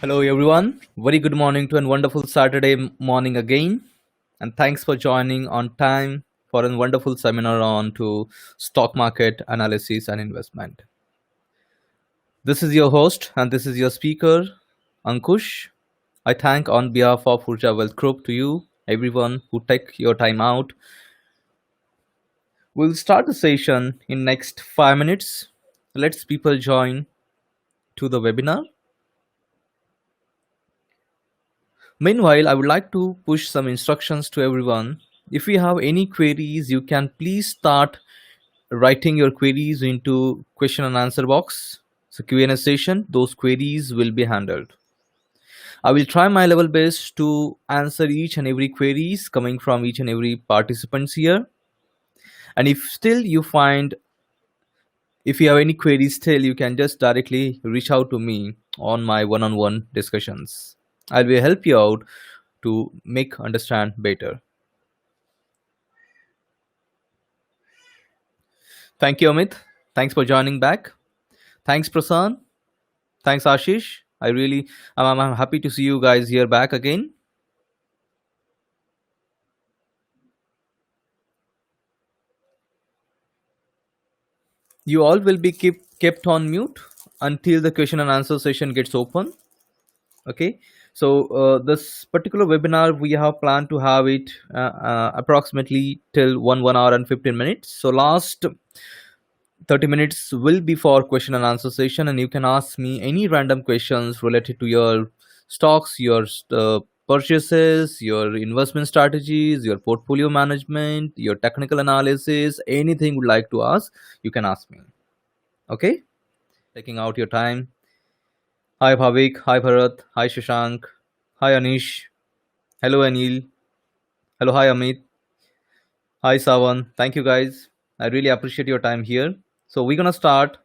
Hello, everyone. Very good morning to a wonderful Saturday morning again. And thanks for joining on time for a wonderful seminar on to stock market analysis and investment. This is your host and this is your speaker, Ankush. I thank on behalf of Urja Wealth Group to you, everyone who take your time out. We'll start the session in next 5 minutes. Let's people join to the webinar. Meanwhile, I would like to push some instructions to everyone. If you have any queries, you can please start writing your queries into question and answer box. So Q&A session, those queries will be handled. I will try my level best to answer each and every queries coming from each and every participants here. And if still you find, if you have any queries still, you can just directly reach out to me on my one-on-one discussions. I will help you out to make understand better. Thank you, Amit. Thanks for joining back. Thanks, Prasan. Thanks, Ashish. I'm happy to see you guys here back again. You all will be kept on mute until the question and answer session gets open. Okay. So this particular webinar, we have planned to have it approximately till 1 hour and 15 minutes. So last 30 minutes will be for question and answer session, and you can ask me any random questions related to your stocks, your purchases, your investment strategies, your portfolio management, your technical analysis, anything you would like to ask, you can ask me. Okay, taking out your time. Hi Bhavik, hi Bharat, hi Shashank, hi Anish, hello Anil, hello, hi Amit, hi Savan. Thank you guys, I really appreciate your time here. So we're gonna start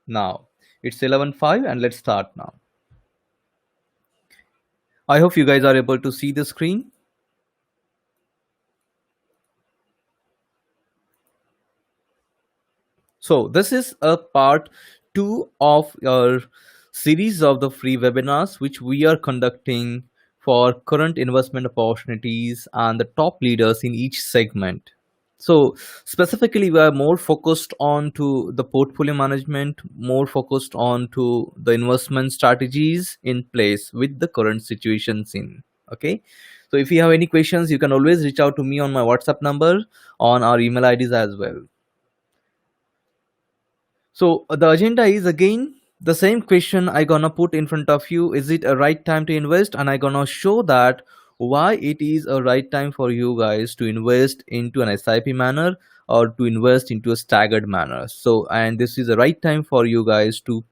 now. It's 11:05 and let's start now. I hope you guys are able to see the screen. So this is a part 2 of our series of the free webinars which we are conducting for current investment opportunities and the top leaders in each segment. So specifically, we are more focused on to the portfolio management, more focused on to the investment strategies in place with the current situations in. Okay. So if you have any questions, you can always reach out to me on my WhatsApp number, on our email IDs as well. So the agenda is again the same question I gonna put in front of you. Is it a right time to invest? And I gonna show that why it is a right time for you guys to invest into an SIP manner or to invest into a staggered manner. So, and this is the right time for you guys to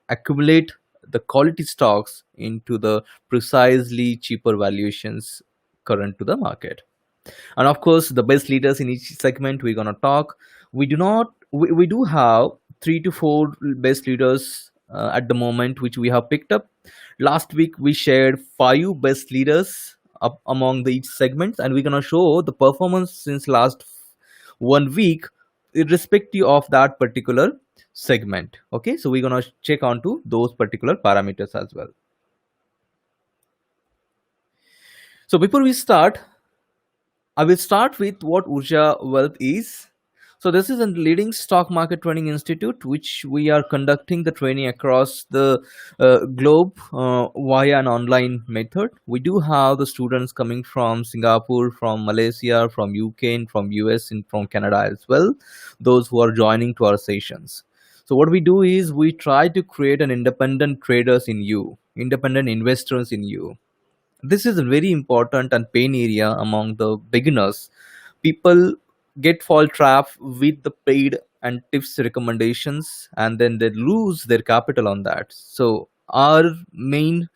accumulate the quality stocks into the precisely cheaper valuations current to the market. And of course, the best leaders in each segment we're gonna talk. We do have 3 to 4 best leaders at the moment which we have picked up. Last week we shared 5 best leaders up among the each segments, and we're gonna show the performance since last 1 week irrespective of that particular segment. Okay, so we're gonna check onto those particular parameters as well. So before we start, I will start with what Urja Wealth is. So this is a leading stock market training institute, which we are conducting the training across the globe via an online method. We do have the students coming from Singapore, from Malaysia, from UK, and from US, and from Canada as well. Those who are joining to our sessions. So what we do is we try to create an independent traders in you, independent investors in you. This is a very important and pain area among the beginners. People get fall trap with the paid and tips recommendations, and then they lose their capital on that. So our main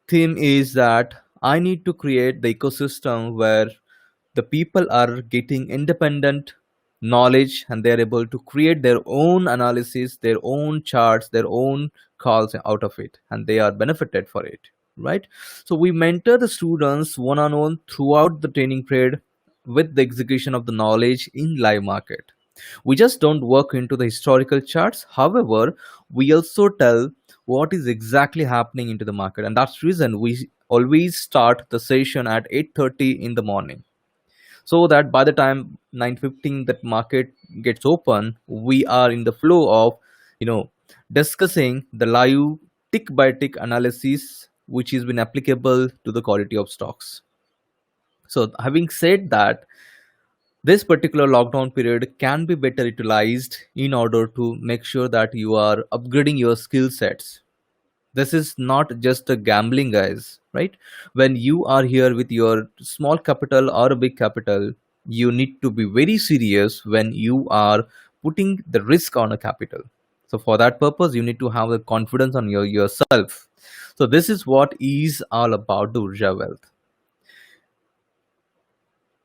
theme is that I need to create the ecosystem where the people are getting independent knowledge and they're able to create their own analysis, their own charts, their own calls out of it, and they are benefited for it, right? So we mentor the students one on one throughout the training period with the execution of the knowledge in live market. We just don't work into the historical charts. However, we also tell what is exactly happening into the market. And that's the reason we always start the session at 8:30 in the morning, so that by the time 9:15 that market gets open, we are in the flow of, you know, discussing the live tick by tick analysis which has been applicable to the quality of stocks. So having said that, this particular lockdown period can be better utilized in order to make sure that you are upgrading your skill sets. This is not just a gambling, guys, right? When you are here with your small capital or a big capital, you need to be very serious when you are putting the risk on a capital. So for that purpose, you need to have the confidence on yourself. So this is what is all about the Urja Wealth.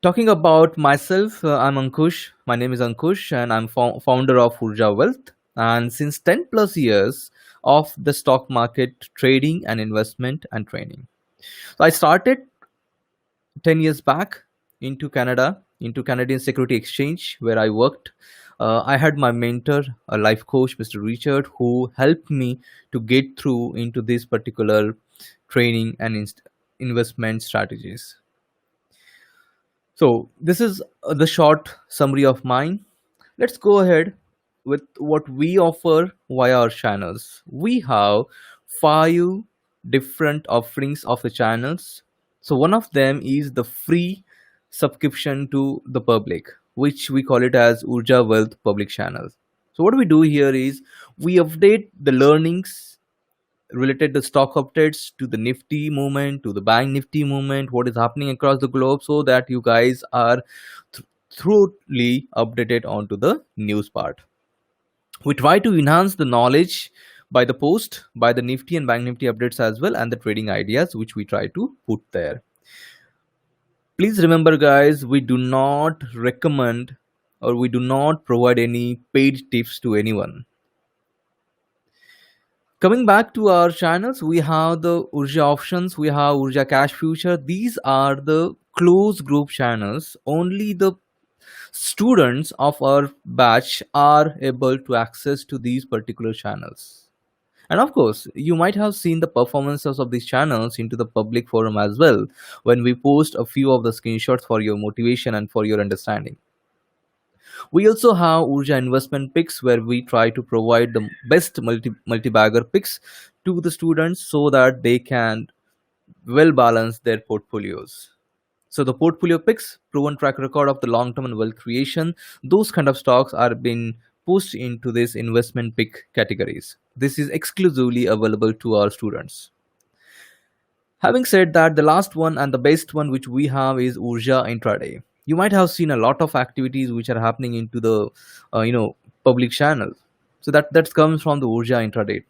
Talking about myself, I'm Ankush. My name is Ankush, and I'm founder of Urja Wealth. And since 10 plus years of the stock market trading and investment and training. So I started 10 years back into Canada, into Canadian Security Exchange, where I worked. I had my mentor, a life coach, Mr. Richard, who helped me to get through into this particular training and investment strategies. So this is the short summary of mine. Let's go ahead with what we offer via our channels. We have 5 different offerings of the channels. So one of them is the free subscription to the public, which we call it as Urja Wealth Public Channels. So what we do here is we update the learnings related to stock updates, to the Nifty movement, to the Bank Nifty movement, what is happening across the globe, so that you guys are thoroughly updated onto the news part. We try to enhance the knowledge by the post, by the Nifty and Bank Nifty updates as well, and the trading ideas which we try to put there. Please remember, guys, we do not recommend or we do not provide any paid tips to anyone. Coming back to our channels, we have the Urja options, we have Urja Cash Future. These are the closed group channels. Only the students of our batch are able to access to these particular channels. And of course, you might have seen the performances of these channels into the public forum as well, when we post a few of the screenshots for your motivation and for your understanding. We also have Urja investment picks, where we try to provide the best multi-bagger picks to the students so that they can well balance their portfolios. So the portfolio picks, proven track record of the long term and wealth creation, those kind of stocks are being pushed into this investment pick categories. This is exclusively available to our students. Having said that, the last one and the best one which we have is Urja Intraday. You might have seen a lot of activities which are happening into the public channels. So that comes from the Urja Intraday.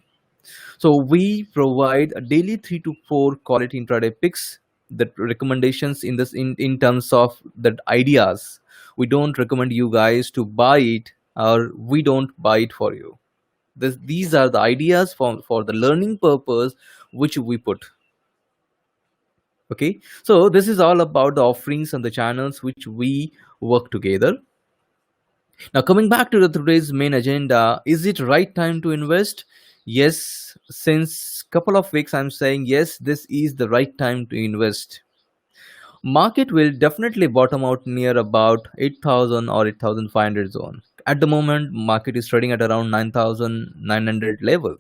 So we provide a daily 3 to 4 quality intraday picks, that recommendations in this in terms of the ideas. We don't recommend you guys to buy it, or we don't buy it for you. These are the ideas for the learning purpose which we put. Okay, so this is all about the offerings and the channels which we work together. Now coming back to today's main agenda, is it right time to invest? Yes, since couple of weeks I'm saying yes, this is the right time to invest. Market will definitely bottom out near about 8,000 or 8,500 zone. At the moment, market is trading at around 9,900 level.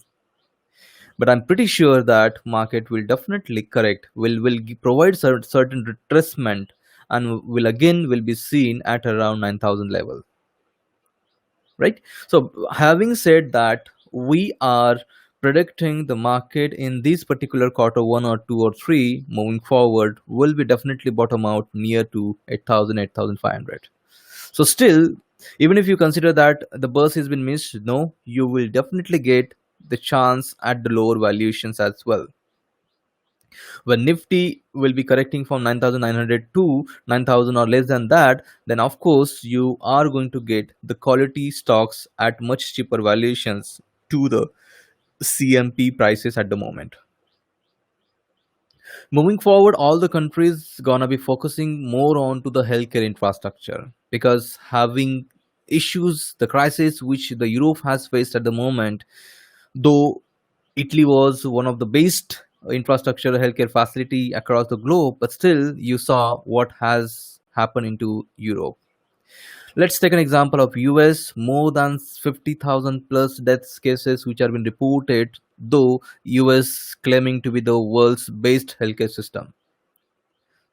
But I'm pretty sure that market will definitely correct, will provide certain retracement, and will be seen at around 9,000 level. Right? So having said that, we are predicting the market in this particular quarter 1 or 2 or 3 moving forward will be definitely bottom out near to 8,000, 8,500. So still, even if you consider that the bus has been missed, no, you will definitely get the chance at the lower valuations as well. When Nifty will be correcting from 9,900 to 9,000 or less than that, then of course you are going to get the quality stocks at much cheaper valuations to the CMP prices at the moment. Moving forward, all the countries gonna be focusing more on to the healthcare infrastructure, because having issues, the crisis which the Europe has faced at the moment, though Italy was one of the best infrastructure healthcare facility across the globe, but still you saw what has happened into Europe. Let's take an example of US. More than 50,000 plus deaths cases which have been reported, though US claiming to be the world's best healthcare system.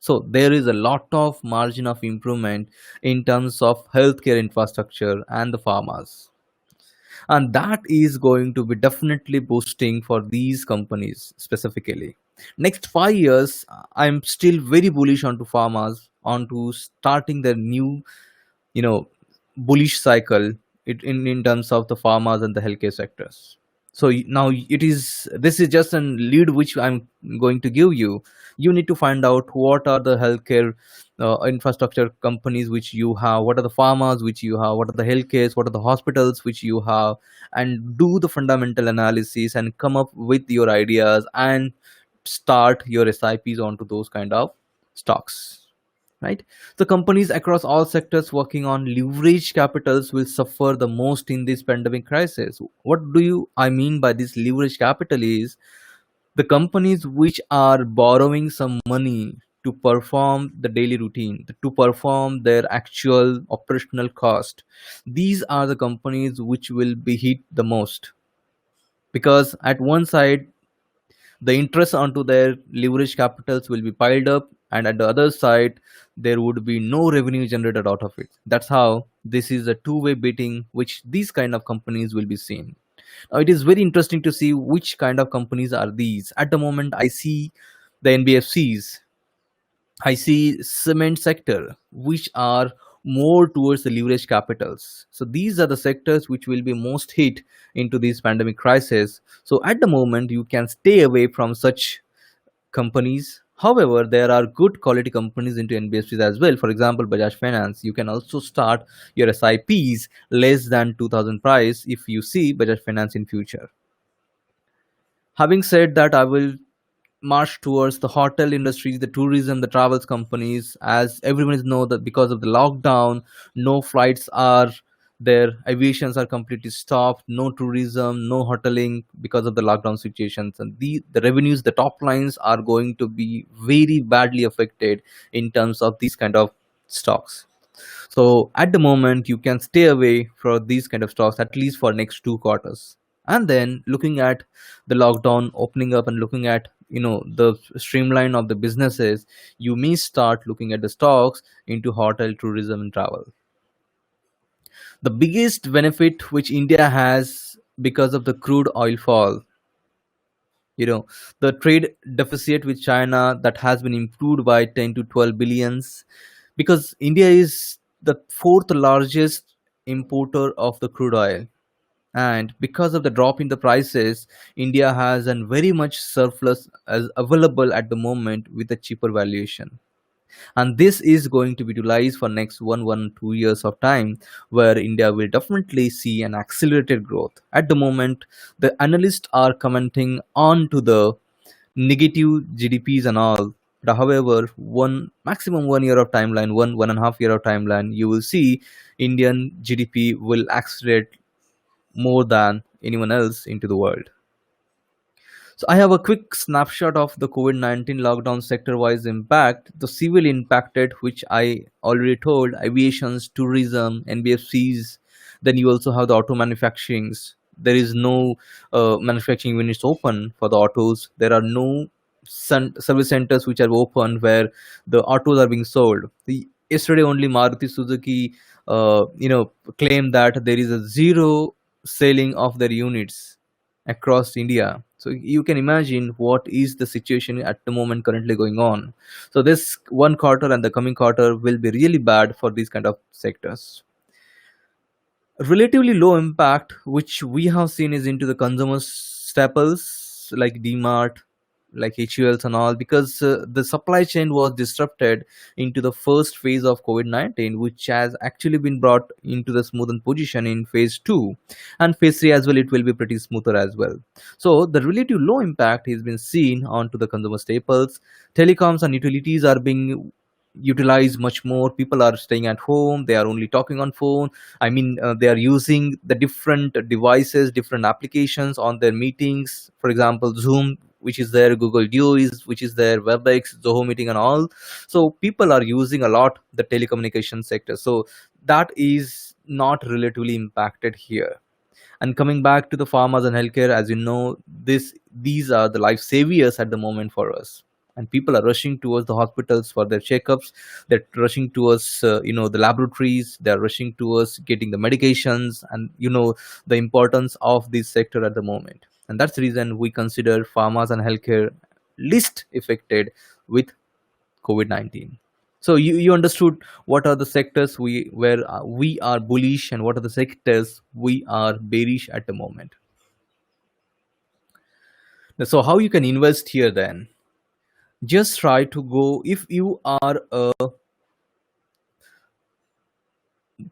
So there is a lot of margin of improvement in terms of healthcare infrastructure and the pharmas. And that is going to be definitely boosting for these companies specifically. Next 5 years, I'm still very bullish onto pharmas, onto starting their new, you know, bullish cycle in terms of the pharmas and the healthcare sectors. So now it is, this is just a lead which I'm going to give you. You need to find out what are the healthcare infrastructure companies which you have, what are the pharmas which you have, what are the healthcares, what are the hospitals which you have, and do the fundamental analysis and come up with your ideas and start your SIPs onto those kind of stocks, right? The companies across all sectors working on leverage capitals will suffer the most in this pandemic crisis. What do you I mean by this leverage capital is the companies which are borrowing some money to perform the daily routine, to perform their actual operational cost. These are the companies which will be hit the most, because at one side the interest onto their leverage capitals will be piled up, and at the other side there would be no revenue generated out of it. That's how this is a two-way betting which these kind of companies will be seen. Now it is very interesting to see which kind of companies are these. At the moment I see the NBFCs, I see cement sector, which are more towards the leverage capitals. So these are the sectors which will be most hit into this pandemic crisis. So at the moment, you can stay away from such companies. However, there are good quality companies into NBFCs as well. For example, Bajaj Finance. You can also start your SIPs less than 2000 price if you see Bajaj Finance in future. Having said that, I will march towards the hotel industry, the tourism, the travels companies. As everyone is know that because of the lockdown, no flights are there, aviations are completely stopped, no tourism, no hoteling because of the lockdown situations, and the revenues, the top lines are going to be very badly affected in terms of these kind of stocks. So at the moment, you can stay away from these kind of stocks at least for next 2 quarters. And then looking at the lockdown opening up and looking at the streamline of the businesses, you may start looking at the stocks into hotel, tourism, and travel. The biggest benefit which India has because of the crude oil fall, you know the trade deficit with China that has been improved by 10 to 12 billions, because India is the fourth largest importer of the crude oil, and because of the drop in the prices, India has a very much surplus as available at the moment with a cheaper valuation. And this is going to be utilized for next 1 2 years of time, where India will definitely see an accelerated growth. At the moment, the analysts are commenting on to the negative GDPs and all. But however, one maximum 1 year of timeline, 1.5 year of timeline, you will see Indian GDP will accelerate more than anyone else into the world. So I have a quick snapshot of the COVID-19 lockdown sector-wise impact. The civil impacted, which I already told, aviations, tourism, NBFCs. Then you also have the auto manufacturings. There is no manufacturing units open for the autos. There are no service centers which are open where the autos are being sold. Yesterday only Maruti Suzuki, claimed that there is a zero selling of their units across India. So you can imagine what is the situation at the moment currently going on. So this 1 quarter and the coming quarter will be really bad for these kind of sectors. Relatively low impact which we have seen is into the consumer staples like DMart, like HULs and all, because the supply chain was disrupted into the first phase of COVID-19, which has actually been brought into the smoothened position in phase 2, and phase 3 as well. It will be pretty smoother as well. So the relative low impact has been seen onto the consumer staples. Telecoms and utilities are being utilize much more. People are staying at home, they are only talking on phone. I mean, they are using the different devices, different applications on their meetings. For example, Zoom, which is there, Google Duo is, which is there, WebEx, Zoho meeting and all. So people are using a lot the telecommunication sector, so that is not relatively impacted here. And coming back to the pharmas and healthcare, as you know, these are the life saviors at the moment for us. And people are rushing towards the hospitals for their checkups. They're rushing towards, the laboratories. They're rushing towards getting the medications, and the importance of this sector at the moment. And that's the reason we consider pharmas and healthcare least affected with COVID-19. So you understood what are the sectors we are bullish, and what are the sectors we are bearish at the moment. So how you can invest here then? Just try to go, if you are a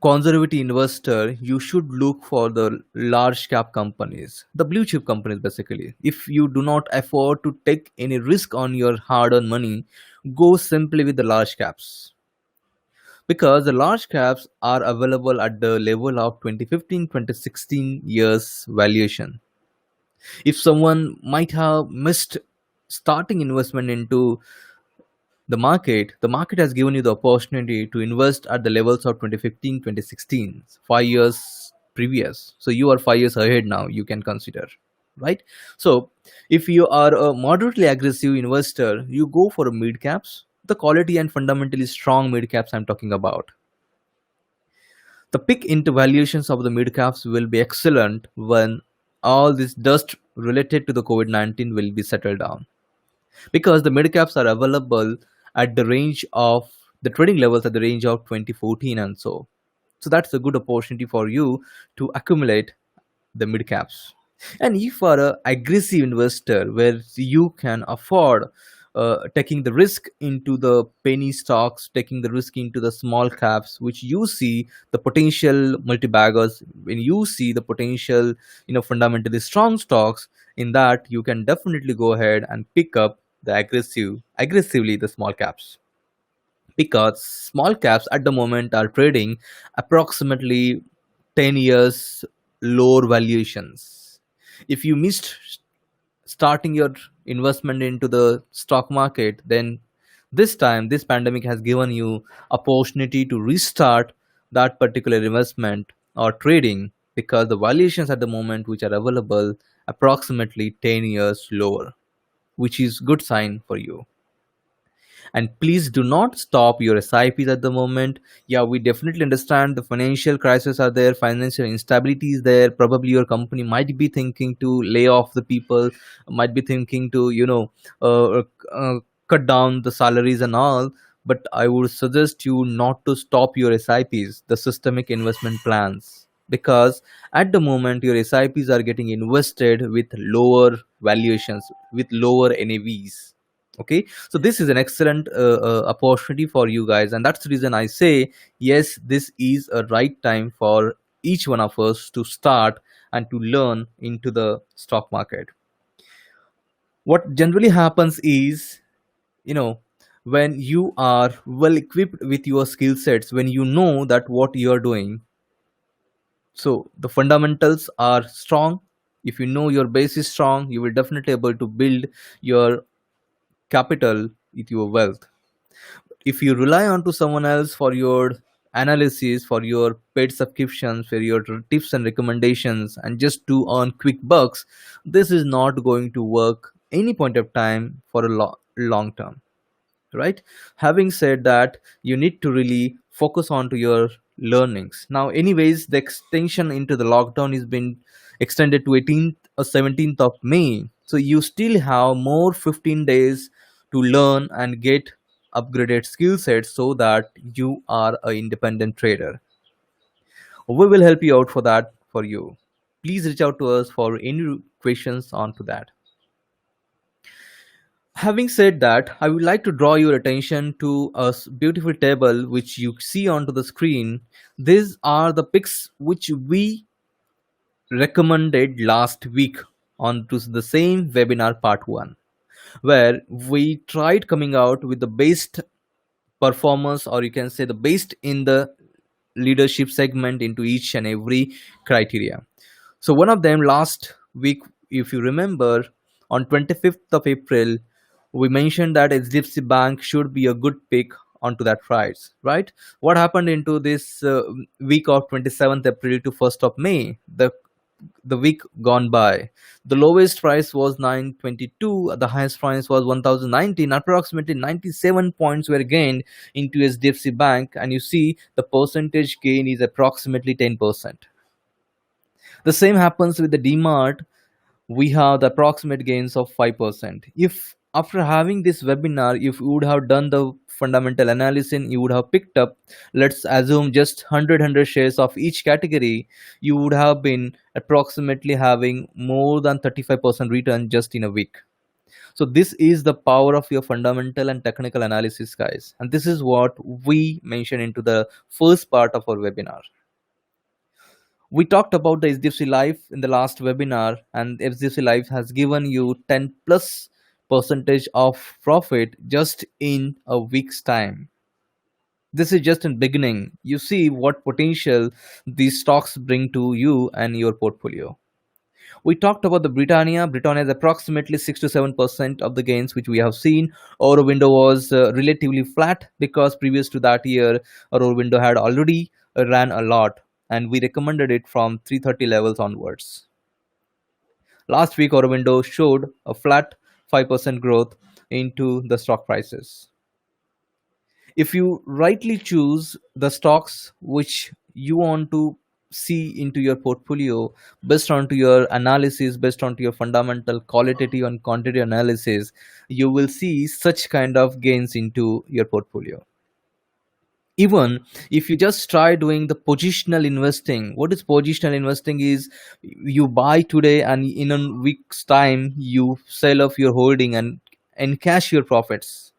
conservative investor, you should look for the large cap companies, the blue chip companies basically. If you do not afford to take any risk on your hard earned money, go simply with the large caps, because the large caps are available at the level of 2015, 2016 years valuation. If someone might have missed starting investment into the market has given you the opportunity to invest at the levels of 2015, 2016, 5 years previous. So you are 5 years ahead now, you can consider, right? So if you are a moderately aggressive investor, you go for a mid caps, the quality and fundamentally strong mid caps I'm talking about. The peak into valuations of the mid caps will be excellent when all this dust related to the COVID-19 will be settled down, because the mid caps are available at the range of the trading levels at the range of 2014 and so. So that's a good opportunity for you to accumulate the mid caps. And if you are a aggressive investor where you can afford taking the risk into the penny stocks, taking the risk into the small caps, which you see the potential multi-baggers, when you see the potential, fundamentally strong stocks, in that you can definitely go ahead and pick up the aggressively the small caps, because small caps at the moment are trading approximately 10 years lower valuations. If you missed starting your investment into the stock market, then this time this pandemic has given you opportunity to restart that particular investment or trading, because the valuations at the moment which are available approximately 10 years lower, which is good sign for you. And please do not stop your SIPs at the moment. Yeah, we definitely understand the financial crisis are there, financial instability is there. Probably your company might be thinking to lay off the people, might be thinking to uh, uh, cut down the salaries and all. But I would suggest you not to stop your SIPs, the systemic investment plans, because at the moment your SIPs are getting invested with lower valuations, with lower NAVs. Okay, so this is an excellent opportunity for you guys, and that's the reason I say yes, this is a right time for each one of us to start and to learn into the stock market. What generally happens is, you know when you are well equipped with your skill sets, when you know that what you are doing, so the fundamentals are strong. If you know your base is strong, you will definitely able to build your capital with your wealth. If you rely on to someone else for your analysis, for your paid subscriptions, for your tips and recommendations, and just to earn quick bucks, this is not going to work any point of time for a long term, right? Having said that, you need to really focus on to your learnings. Now anyways, the extension into the lockdown is been extended to 18th or 17th of May, so you still have more 15 days to learn and get upgraded skill sets so that you are an independent trader. We will help you out for that for you. Please reach out to us for any questions on to that. Having said that, I would like to draw your attention to a beautiful table which you see onto the screen. These are the picks which we recommended last week onto the same webinar part 1, where we tried coming out with the best performers, or you can say the based in the leadership segment into each and every criteria. So one of them last week, if you remember, on 25th of April, we mentioned that HDFC Bank should be a good pick onto that price, right? What happened into this week of 27th April to 1st of May? The week gone by, the lowest price was 922, the highest price was 1019. Approximately 97 points were gained into HDFC Bank, and you see the percentage gain is approximately 10%. The same happens with the DMart. We have the approximate gains of 5%. If after having this webinar, if you would have done the fundamental analysis, you would have picked up, let's assume, just 100 shares of each category, you would have been approximately having more than 35% return just in a week. So this is the power of your fundamental and technical analysis, guys, and this is what we mentioned into the first part of our webinar. We talked about the HDFC Life in the last webinar, and HDFC Life has given you 10 plus percentage of profit just in a week's time. This is just in beginning. You see what potential these stocks bring to you and your portfolio. We talked about the Britannia. Britannia is approximately 6 to 7% of the gains which we have seen. Aurobindo was relatively flat because previous to that year, Aurobindo had already ran a lot, and we recommended it from 330 levels onwards. Last week, Aurobindo showed a flat 5% growth into the stock prices. If you rightly choose the stocks which you want to see into your portfolio based on to your analysis, based on to your fundamental qualitative and quantitative analysis, you will see such kind of gains into your portfolio. Even if you just try doing the positional investing, what is positional investing is you buy today and in a week's time you sell off your holding and encash your profits.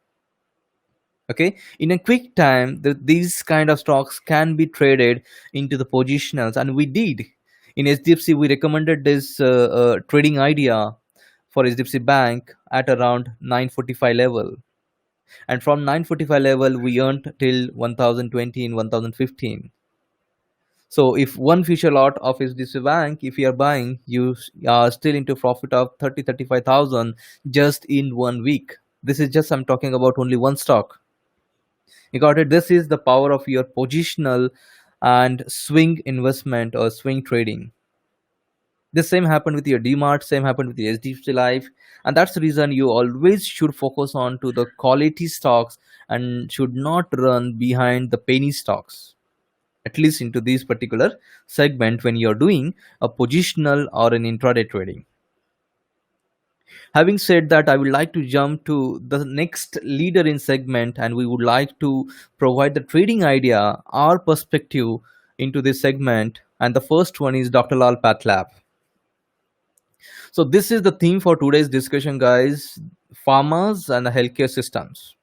Okay, in a quick time, these kind of stocks can be traded into the positionals, and we did. In HDFC, we recommended this trading idea for HDFC Bank at around 945 level, and from 945 level we earned till 1020 in 1015. So if one future lot of HDFC Bank, if you are buying, you are still into profit of 35,000 just in 1 week. This is just, I'm talking about only one stock. You got it? This is the power of your positional and swing investment or swing trading. The same happened with your DMart, same happened with the HDFC Life, and that's the reason you always should focus on to the quality stocks and should not run behind the penny stocks, at least into this particular segment when you're doing a positional or an intraday trading. Having said that, I would like to jump to the next leader in segment, and we would like to provide the trading idea, our perspective into this segment. And the first one is Dr. Lal Pathlab. So this is the theme for today's discussion, guys: farmers and healthcare systems.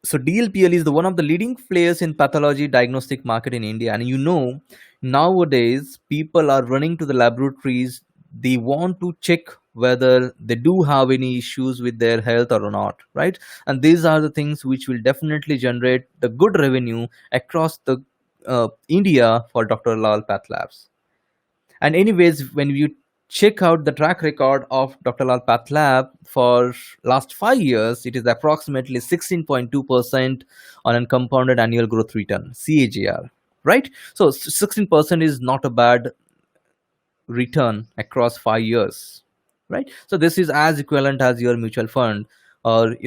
So DLPL is the one of the leading players in pathology diagnostic market in India, and nowadays people are running to the laboratories. They want to check whether they do have any issues with their health or not, right? And these are the things which will definitely generate the good revenue across the India for Dr. Lal Path Labs. And anyways, when you check out the track record of Dr. Lal Path Lab for last 5 years, it is approximately 16.2% on a compounded annual growth return, CAGR, right? So 16% is not a bad return across 5 years, right? So this is as equivalent as your mutual fund, or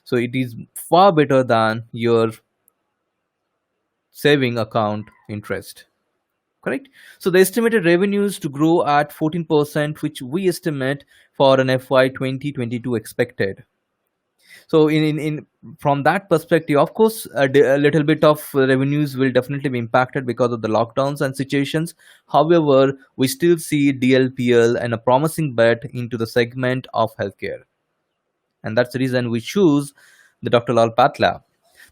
so it is far better than your saving account interest. Correct. So the estimated revenues to grow at 14%, which we estimate for an FY 2022 expected. So in from that perspective, of course, a little bit of revenues will definitely be impacted because of the lockdowns and situations. However, we still see DLPL and a promising bet into the segment of healthcare, and that's the reason we choose the Dr. Lal Path Lab.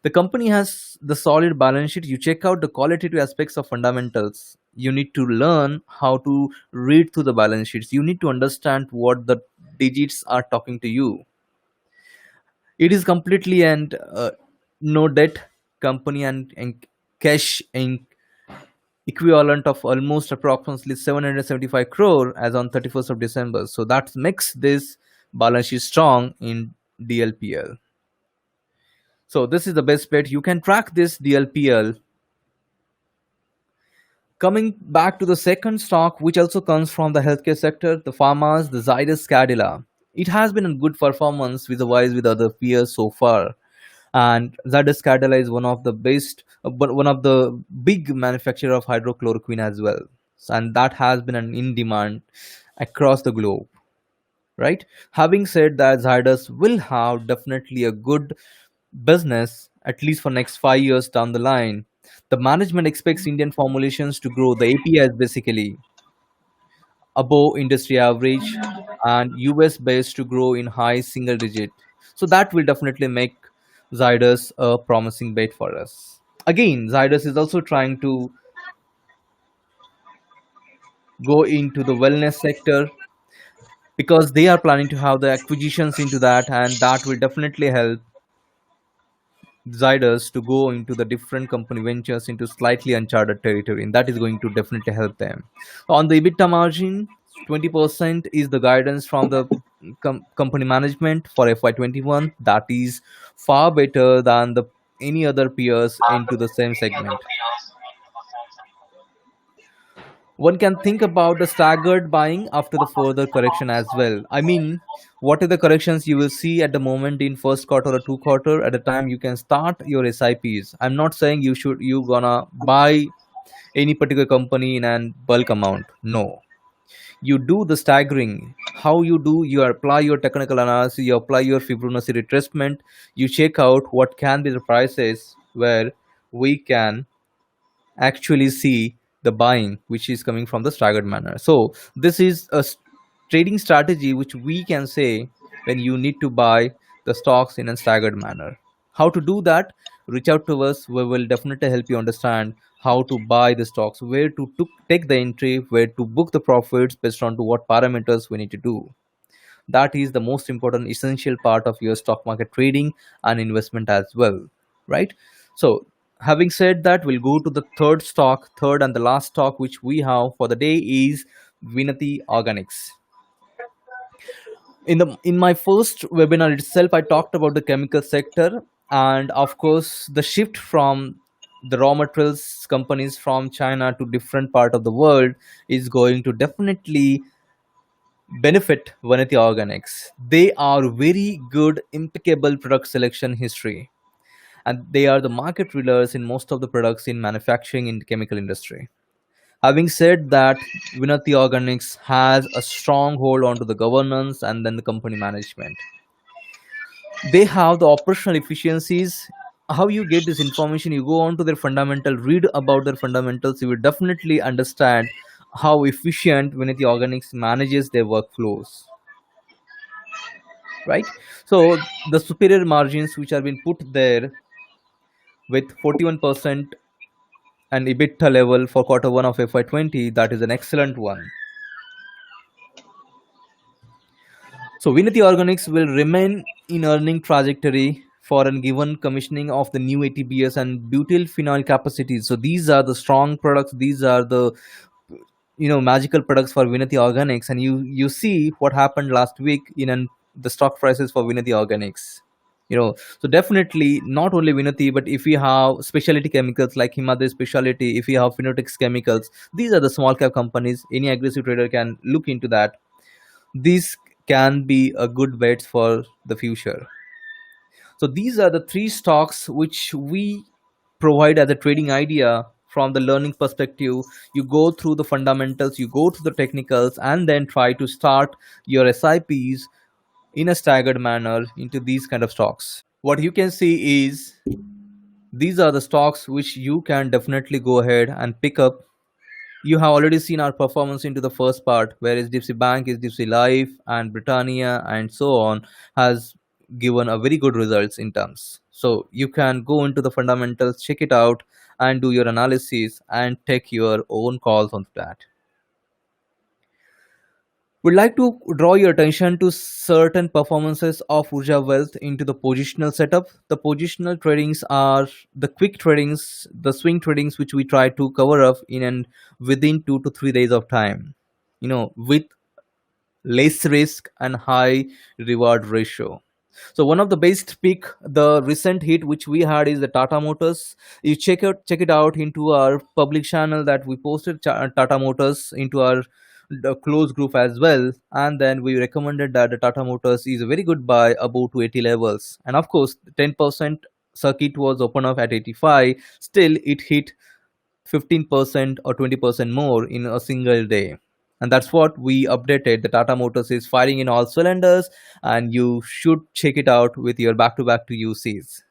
The company has the solid balance sheet. You check out the qualitative aspects of fundamentals. You need to learn how to read through the balance sheets. You need to understand what the digits are talking to you. It is completely and no debt company and cash in equivalent of almost approximately 775 crore as on 31st of December. So that makes this balance sheet strong in DLPL. So this is the best bet. You can track this DLPL. Coming back to the second stock, which also comes from the healthcare sector, the pharmas, the Zydus Cadila. It has been a good performance with other peers so far. And Zydus Cadila is one of the best, but one of the big manufacturer of hydrochloroquine as well. And that has been an in demand across the globe, right? Having said that, Zydus will have definitely a good business at least for next 5 years down the line. The management expects Indian formulations to grow the APIs basically above industry average and US based to grow in high single digit. So that will definitely make Zydus a promising bet for us. Again, Zydus is also trying to go into the wellness sector because they are planning to have the acquisitions into that, and that will definitely help Zydus to go into the different company ventures into slightly uncharted territory, and that is going to definitely help them. On the EBITDA margin, 20% is the guidance from the company management for FY21. That is far better than the any other peers into the same segment. One can think about the staggered buying after the further correction as well. I mean, what are the corrections you will see at the moment in first quarter or two quarter? At the time you can start your SIPs. I'm not saying you gonna buy any particular company in a bulk amount. No, you do the staggering. How you do? You apply your technical analysis. You apply your Fibonacci retracement. You check out what can be the prices where we can actually see the buying which is coming from the staggered manner. So this is a trading strategy which we can say when you need to buy the stocks in a staggered manner. How to do that? Reach out to us. We will definitely help you understand how to buy the stocks, where to take the entry, where to book the profits based on to what parameters we need to do. That is the most important essential part of your stock market trading and investment as well, right? So having said that, we'll go to the third and the last stock which we have for the day is Vinati Organics. In my first webinar itself, I talked about the chemical sector, and of course the shift from the raw materials companies from China to different part of the world is going to definitely benefit Vanity Organics. They are very good, impeccable product selection history, and they are the market leaders in most of the products in manufacturing in the chemical industry. Having said that, Vinati Organics has a strong hold onto the governance and then the company management. They have the operational efficiencies. How you get this information? You go on to their fundamental, read about their fundamentals. You will definitely understand how efficient Vinati Organics manages their workflows, right? So the superior margins which have been put there with 41% and EBITDA level for quarter one of FY20, that is an excellent one. So Vinati Organics will remain in earning trajectory for a given commissioning of the new ATBS and butyl phenol capacities. So these are the strong products. These are the magical products for Vinati Organics, and you see what happened last week the stock prices for Vinati Organics. So definitely not only Vinati, but if you have specialty chemicals like Himadri Specialty, if you have Phenotex Chemicals, these are the small cap companies. Any aggressive trader can look into that. These can be a good bet for the future. So these are the three stocks which we provide as a trading idea from the learning perspective. You go through the fundamentals, you go through the technicals, and then try to start your SIPs in a staggered manner into these kind of stocks. What you can see is these are the stocks which you can definitely go ahead and pick up. You have already seen our performance into the first part, where HDFC Bank, HDFC Life, and Britannia, and so on, has given a very good results in terms. So you can go into the fundamentals, check it out, and do your analysis and take your own calls on that. We'd like to draw your attention to certain performances of Urja Wealth into the positional setup. The positional tradings are the quick tradings, the swing tradings, which we try to cover up in and within 2 to 3 days of time. With less risk and high reward ratio. So one of the best pick, the recent hit which we had is the Tata Motors. You check it out into our public channel that we posted Tata Motors into our the close group as well, and then we recommended that the Tata Motors is a very good buy above 280 levels, and of course 10% circuit was open up at 85, still it hit 15% or 20% more in a single day. And that's what we updated. The Tata Motors is firing in all cylinders, and you should check it out with your back to back to UCs.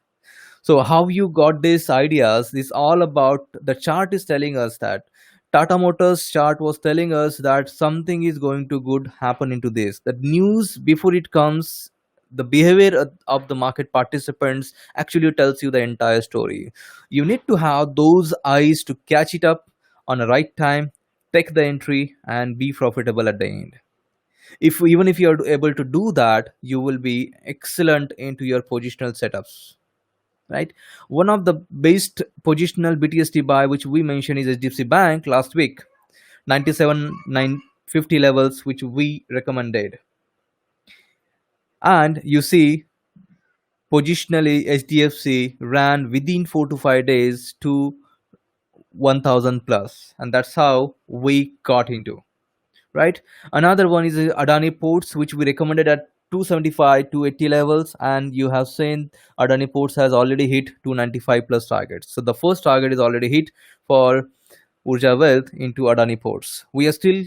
So how you got these ideas is all about the chart is telling us that Tata Motors chart was telling us that something is going to good happen into this. The news before it comes, the behavior of the market participants actually tells you the entire story. You need to have those eyes to catch it up on the right time, take the entry, and be profitable at the end. If even if you are able to do that, you will be excellent into your positional setups, right? One of the best positional BTST buy which we mentioned is HDFC Bank last week, 97 950 levels which we recommended. And you see, positionally HDFC ran within 4 to 5 days to 1000 plus, and that's how we got into, right? Another one is Adani Ports, which we recommended at 275 to 80 levels, and you have seen Adani Ports has already hit 295 plus targets. So the first target is already hit for Urja Wealth into Adani Ports. We are still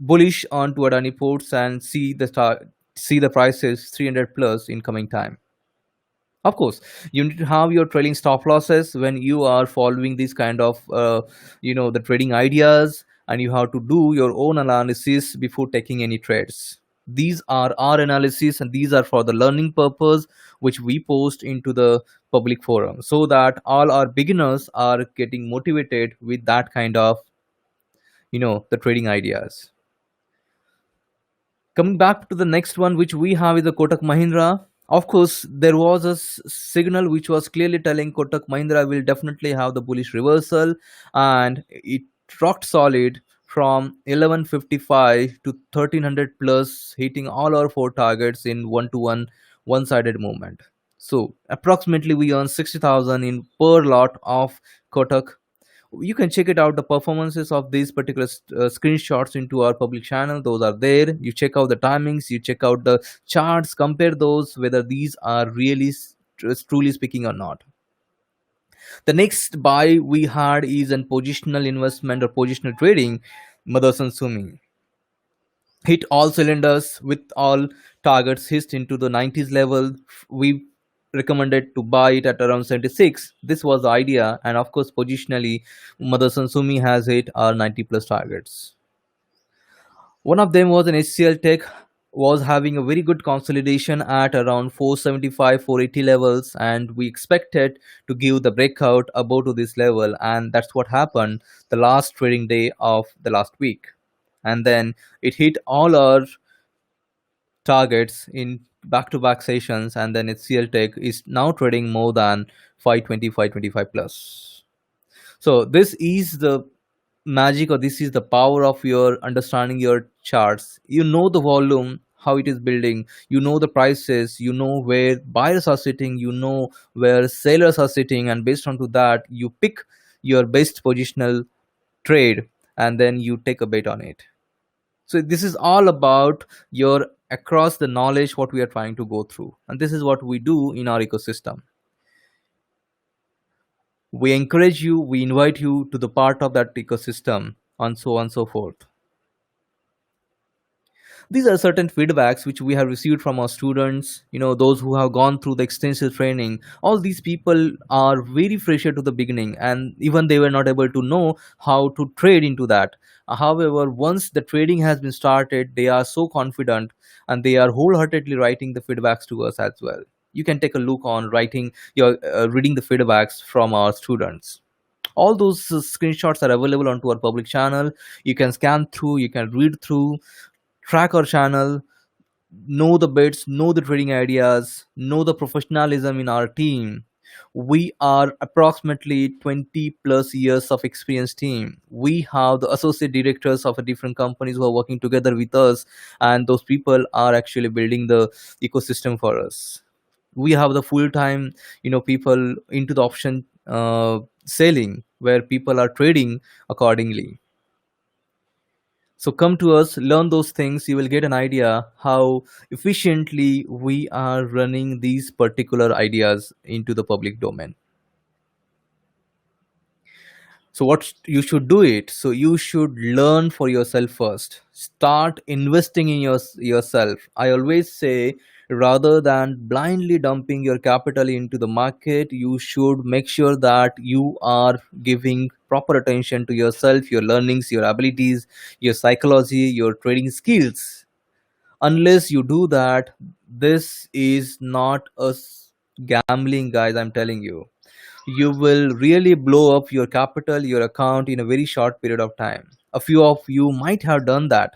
bullish on to Adani Ports and see the prices 300 plus in coming time. Of course, you need to have your trailing stop losses when you are following these kind of the trading ideas, and you have to do your own analysis before taking any trades. These are our analysis, and these are for the learning purpose, which we post into the public forum so that all our beginners are getting motivated with that kind of the trading ideas. Coming back to the next one which we have is the Kotak Mahindra. Of course, there was a signal which was clearly telling Kotak Mahindra will definitely have the bullish reversal, and it rocked solid from 1155 to 1300 plus, hitting all our four targets in one-sided movement. So approximately we earn 60,000 in per lot of Kotak. You can check it out, the performances of these particular screenshots into our public channel. Those are there. You check out the timings, you check out the charts, compare those whether these are really truly speaking or not. The next buy we had is in positional investment or positional trading. Motherson Sumi hit all cylinders with all targets hit into the 90s level. We recommended to buy it at around 76. This was the idea, and of course positionally Motherson Sumi has hit our 90 plus targets. One of them was an HCL Tech, was having a very good consolidation at around 475 480 levels, and we expected to give the breakout above to this level, and that's what happened the last trading day of the last week. And then it hit all our targets in back-to-back sessions, and then HCL Tech is now trading more than 520 525 plus. So this is the magic, or this is the power of your understanding your charts. You know the volume, how it is building, you know the prices, you know where buyers are sitting, you know where sellers are sitting, and based on to that you pick your best positional trade, and then you take a bet on it. So this is all about your across the knowledge what we are trying to go through, and this is what we do in our ecosystem. We encourage you, we invite you to the part of that ecosystem, and so on and so forth. These are certain feedbacks which we have received from our students, those who have gone through the extensive training. All these people are very fresher to the beginning, and even they were not able to know how to trade into that. However, once the trading has been started, they are so confident, and they are wholeheartedly writing the feedbacks to us as well. You can take a look on reading the feedbacks from our students. All those screenshots are available onto our public channel. You can scan through, you can read through, track our channel, know the bits, know the trading ideas, know the professionalism in our team. We are approximately 20 plus years of experienced team. We have the associate directors of a different companies who are working together with us, and those people are actually building the ecosystem for us. We have the full time, people into the option selling, where people are trading accordingly. So come to us, learn those things. You will get an idea how efficiently we are running these particular ideas into the public domain. So what you should do it, so you should learn for yourself first. Start investing in yourself. I always say, rather than blindly dumping your capital into the market, you should make sure that you are giving proper attention to yourself, your learnings, your abilities, your psychology, your trading skills. Unless you do that, this is not a gambling, guys, I'm telling you. You will really blow up your capital, your account, in a very short period of time. A few of you might have done that.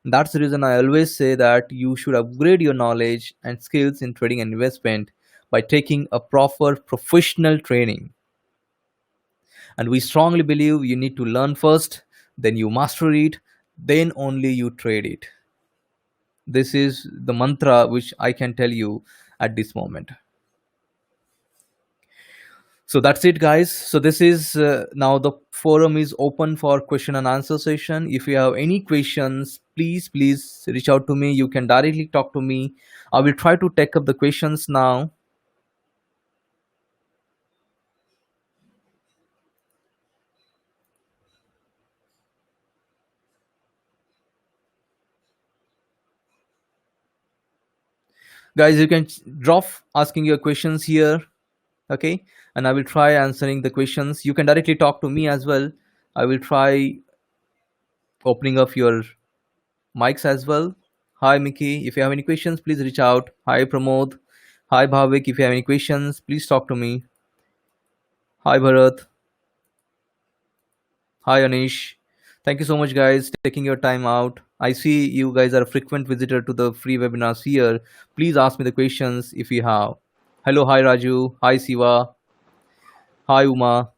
That's the reason I always say that you should upgrade your knowledge and skills in trading and investment by taking a proper professional training. And we strongly believe you need to learn first, then you master it, then only you trade it. This is the mantra which I can tell you at this moment. So that's it, guys. So this is now the forum is open for question and answer session. If you have any questions, please reach out to me. You can directly talk to me. I will try to take up the questions now. Guys, you can drop asking your questions here, okay, and I will try answering the questions. You can directly talk to me as well. I will try opening up your mics as well. Hi Mickey, if you have any questions, please reach out. Hi Pramod. Hi Bhavik, if you have any questions, please talk to me. Hi Bharat. Hi Anish. Thank you so much, guys, taking your time out. I see you guys are a frequent visitor to the free webinars here. Please ask me the questions if you have. Hello, hi Raju. Hi Siva. Hi Uma.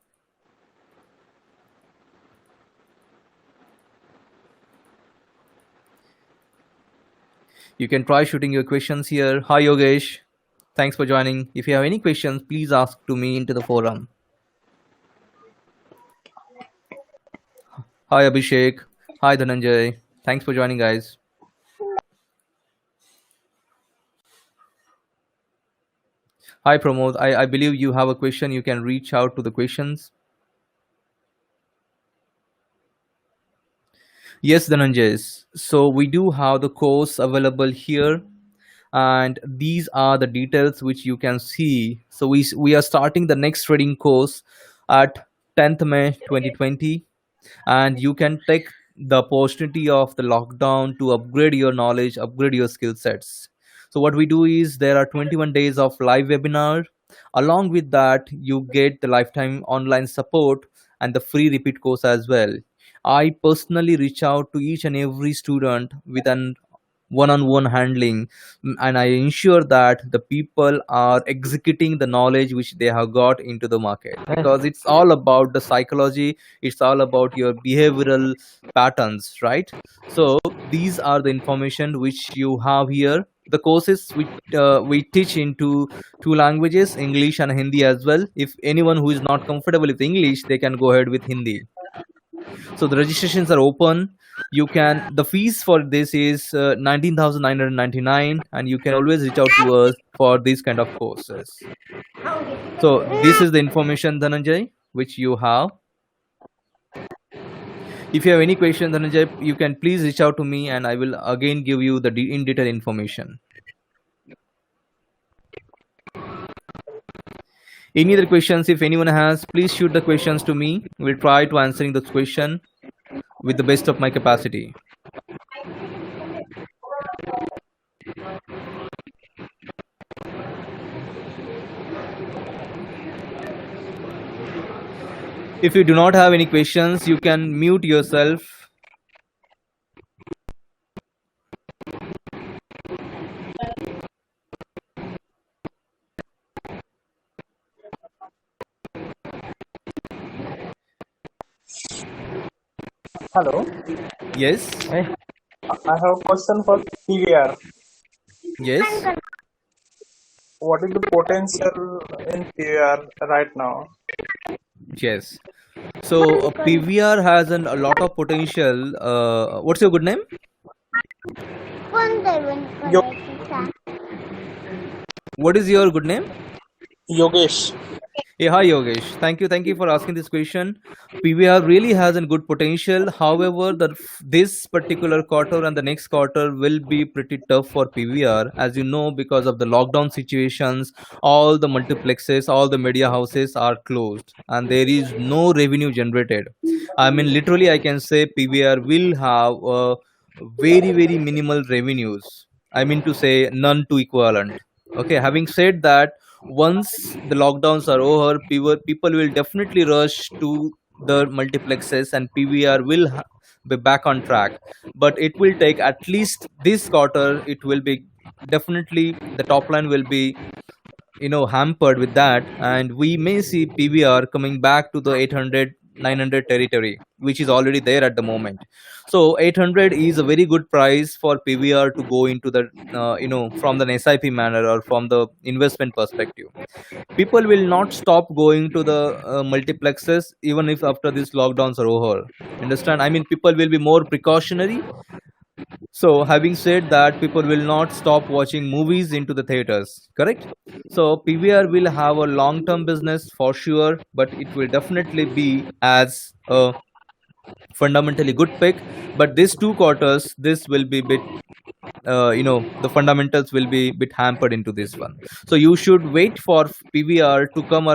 You can try shooting your questions here. Hi Yogesh. Thanks for joining. If you have any questions, please ask to me into the forum. Hi Abhishek. Hi Dhananjay. Thanks for joining, guys. Hi Pramod. I believe you have a question. You can reach out to the questions. Yes, Dhananjay. So we do have the course available here, and these are the details which you can see. So we are starting the next trading course at 10th May 2020, and you can take the opportunity of the lockdown to upgrade your knowledge, upgrade your skill sets. So what we do is there are 21 days of live webinar. Along with that, you get the lifetime online support and the free repeat course as well. I personally reach out to each and every student with an one-on-one handling, and I ensure that the people are executing the knowledge which they have got into the market, because it's all about the psychology, it's all about your behavioral patterns, right? So these are the information which you have here. The courses we teach into two languages, English and Hindi as well. If anyone who is not comfortable with English, they can go ahead with Hindi. So the registrations are open. You can, the fees for this is 19,999, and you can always reach out to us for these kind of courses. So this is the information, Dhananjay, which you have. If you have any question, Dhananjay, you can please reach out to me, and I will again give you the in detail information. Any other questions, if anyone has, please shoot the questions to me. We'll try to answering the question with the best of my capacity. If you do not have any questions, you can mute yourself. Hello. Yes, I have a question for PVR. yes, What is the potential in PVR right now? yes. So PVR has a lot of potential. What's your good name? Yo- What is your good name? Yogesh. Yeah, hi Yogesh. Thank you for asking this question. PVR really has a good potential. However, this particular quarter and the next quarter will be pretty tough for PVR, as you know, because of the lockdown situations. All the multiplexes, all the media houses are closed, and there is no revenue generated. I mean, literally, I can say PVR will have very minimal revenues. I mean to say none to equivalent. Okay, having said that, once the lockdowns are over, people will definitely rush to the multiplexes and PVR will be back on track. But it will take at least this quarter. It will be definitely the top line will be hampered with that, and we may see PVR coming back to the 800 900 territory, which is already there at the moment. So 800 is a very good price for PVR to go into the from the SIP manner or from the investment perspective. People will not stop going to the multiplexes even if after these lockdowns are over. Understand? I mean, people will be more precautionary. So, having said that, people will not stop watching movies into the theaters, correct? So, PVR will have a long term business for sure, but it will definitely be as a fundamentally good pick. But these 2 quarters, this will be bit the fundamentals will be bit hampered into this one. So you should wait for PVR to come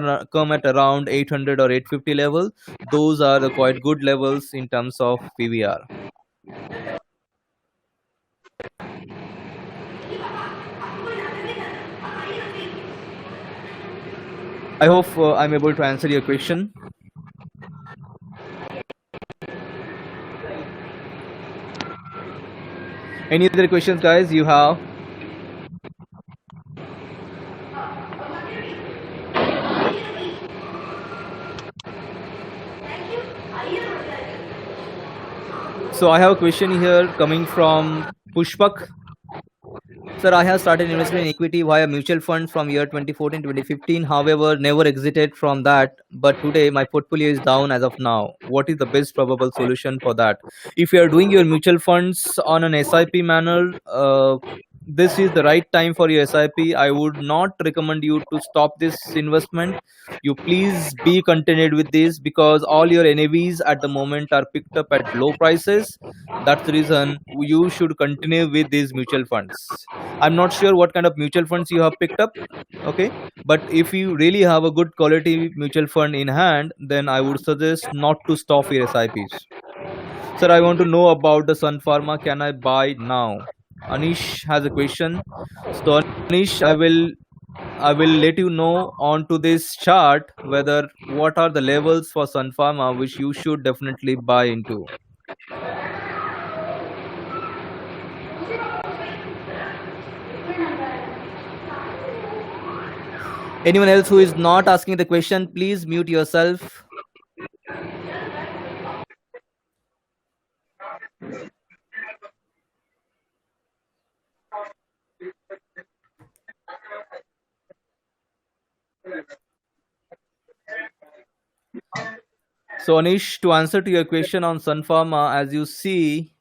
at around 800 or 850 level. Those are the quite good levels in terms of PVR. I hope I'm able to answer your question. Any other questions, guys, you have? So I have a question here coming from Pushpak. Sir, I have started investing in equity via mutual funds from year 2014-2015. However, never exited from that. But today my portfolio is down as of now. What is the best probable solution for that? If you are doing your mutual funds on an SIP manner, this is the right time for your SIP. I would not recommend you to stop this investment. You please be contented with this because all your NAVs at the moment are picked up at low prices. That's the reason you should continue with these mutual funds. I'm not sure what kind of mutual funds you have picked up. Okay, but if you really have a good quality mutual fund in hand, then I would suggest not to stop your SIPs. Sir, I want to know about the Sun Pharma. Can I buy now? Anish has a question. So Anish, I will let you know onto this chart whether what are the levels for Sun Pharma which you should definitely buy into. Anyone else who is not asking the question, please mute yourself. So Anish, to answer to your question on Sun Pharma, as you see,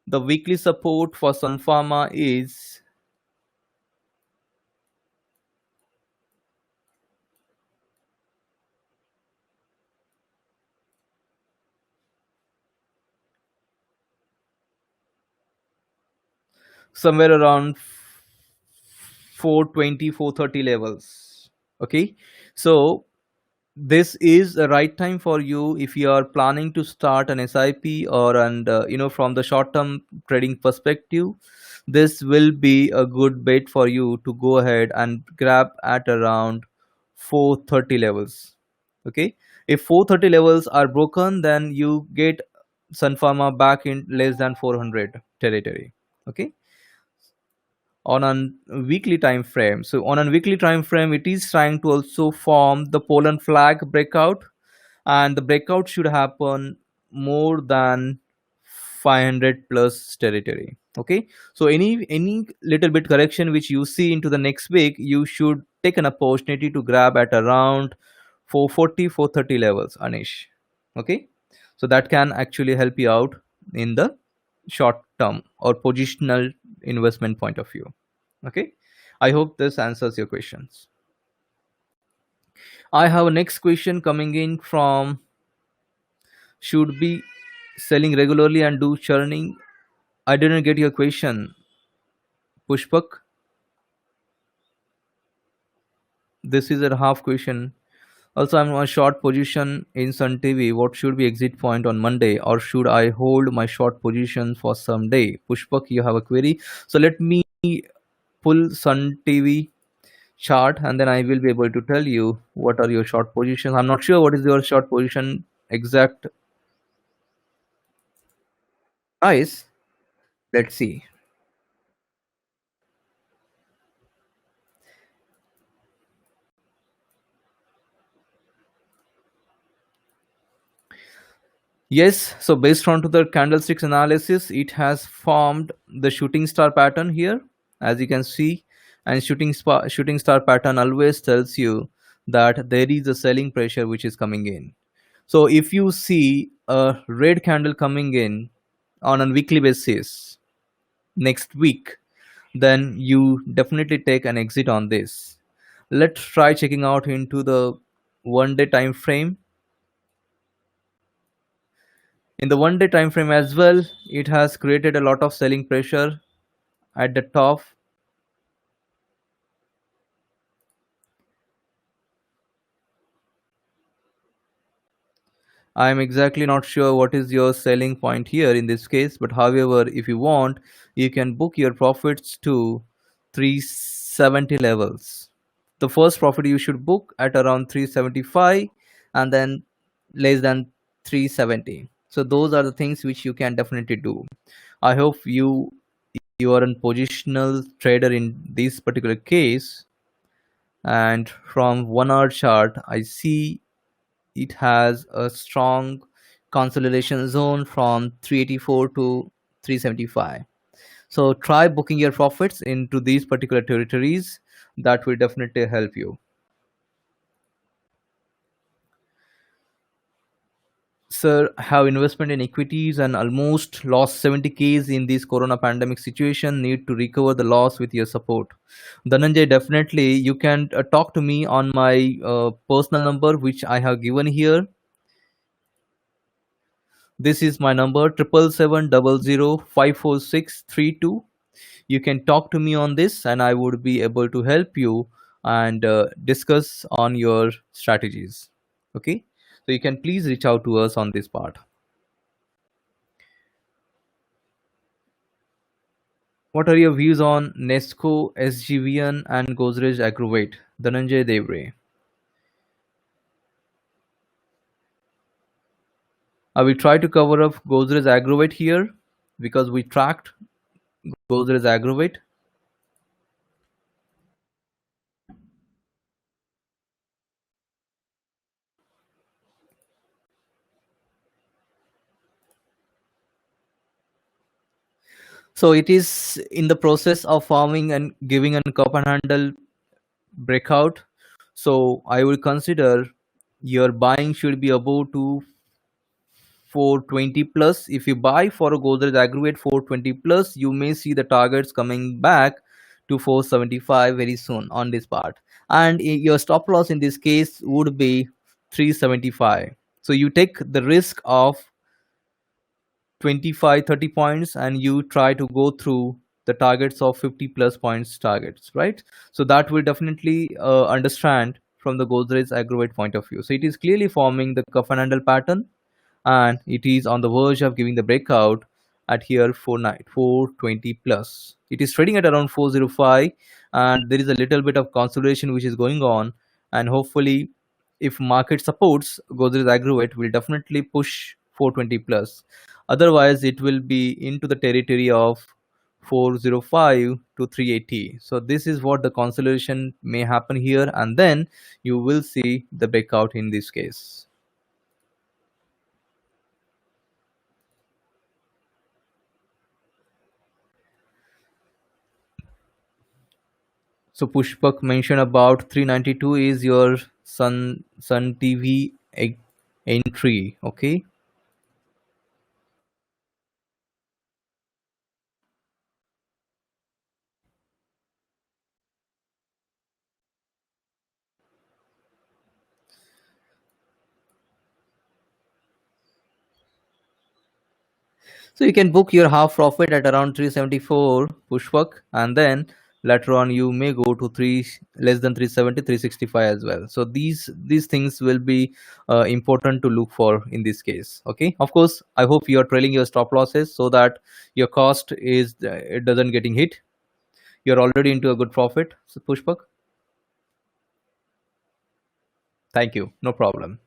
the weekly support for Sun Pharma is somewhere around 420, 430 levels. Okay, so this is the right time for you if you are planning to start an SIP or from the short term trading perspective. This will be a good bet for you to go ahead and grab at around 430 levels. Okay, If 430 levels are broken, then you get Sun Pharma back in less than 400 territory. Okay, on a weekly time frame. So on a weekly time frame, it is trying to also form the Poland flag breakout, and the breakout should happen more than 500 plus territory. Okay, so any little bit correction which you see into the next week, you should take an opportunity to grab at around 440 430 levels, Anish. Okay, so that can actually help you out in the short term or positional investment point of view. Okay, I hope this answers your questions. I have a next question coming in from, should be selling regularly and do churning. I didn't get your question, Pushpak. This is a half question. Also, I'm on a short position in Sun TV. What should be exit point on Monday, or should I hold my short position for some day? Pushpak, you have a query. So let me pull Sun TV chart, and then I will be able to tell you what are your short positions. I'm not sure what is your short position exact price. Let's see. Yes, so based on to the candlesticks analysis, it has formed the shooting star pattern here, as you can see, and shooting star pattern always tells you that there is a selling pressure which is coming in. So if you see a red candle coming in on a weekly basis next week, then you definitely take an exit on this. Let's try checking out into the 1 day time frame. In the 1 day time frame as well, it has created a lot of selling pressure at the top. I am exactly not sure what is your selling point here in this case, but however, if you want, you can book your profits to 370 levels. The first profit you should book at around 375, and then less than 370. So those are the things which you can definitely do. I hope you are a positional trader in this particular case. And from 1 hour chart, I see it has a strong consolidation zone from 384 to 375. So try booking your profits into these particular territories. That will definitely help you. Sir, have investment in equities and almost lost 70Ks in this corona pandemic situation. Need to recover the loss with your support. Dhananjay, definitely you can talk to me on my personal number, which I have given here. This is my number, 777005463 You can talk to me on this, and I would be able to help you and discuss on your strategies. Okay, so you can please reach out to us on this part. What are your views on Nesco, SGVN, and Godrej Agrovate? Dhananjay Devre. I will try to cover up Godrej Agrovate here because we tracked Godrej Agrovate. So it is in the process of forming and giving a cup and handle breakout. So I will consider your buying should be above to 420 plus. If you buy for a Godrej Aggregate 420 plus, you may see the targets coming back to 475 very soon on this part. And your stop loss in this case would be 375. So you take the risk of 25-30 points and you try to go through the targets of 50 plus points targets, right? So that will definitely understand from the Godrej Aggregate point of view. So it is clearly forming the cuff and handle pattern, and it is on the verge of giving the breakout at here 420 plus. It is trading at around 405, and there is a little bit of consolidation which is going on, and hopefully if market supports Godrej Agrovet will definitely push 420 plus. Otherwise, it will be into the territory of 405 to 380. So this is what the consolidation may happen here, and then you will see the breakout in this case. So Pushpak mentioned about 392 is your Sun TV entry. Okay. So you can book your half profit at around 374 Pushpak, and then later on you may go to less than 370, 365 as well. So these things will be important to look for in this case. Okay. Of course, I hope you are trailing your stop losses so that your cost is it doesn't getting hit. You're already into a good profit. So Pushpak. Thank you. No problem.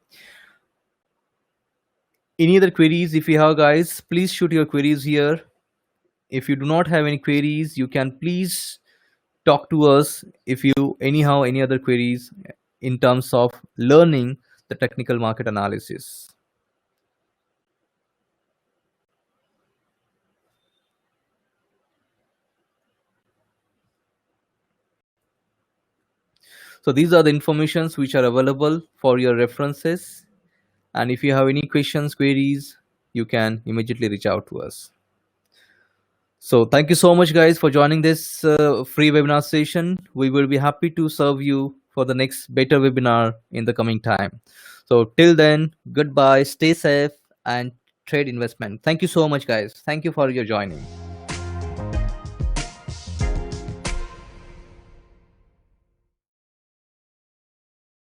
Any other queries if you have, guys, please shoot your queries here. If you do not have any queries, you can please talk to us if you anyhow any other queries in terms of learning the technical market analysis. So these are the informations which are available for your references, and if you have any questions, queries, you can immediately reach out to us. So thank you so much, guys, for joining this free webinar session. We will be happy to serve you for the next better webinar in the coming time. So till then, goodbye, stay safe, and trade investment. Thank you so much, guys. Thank you for your joining.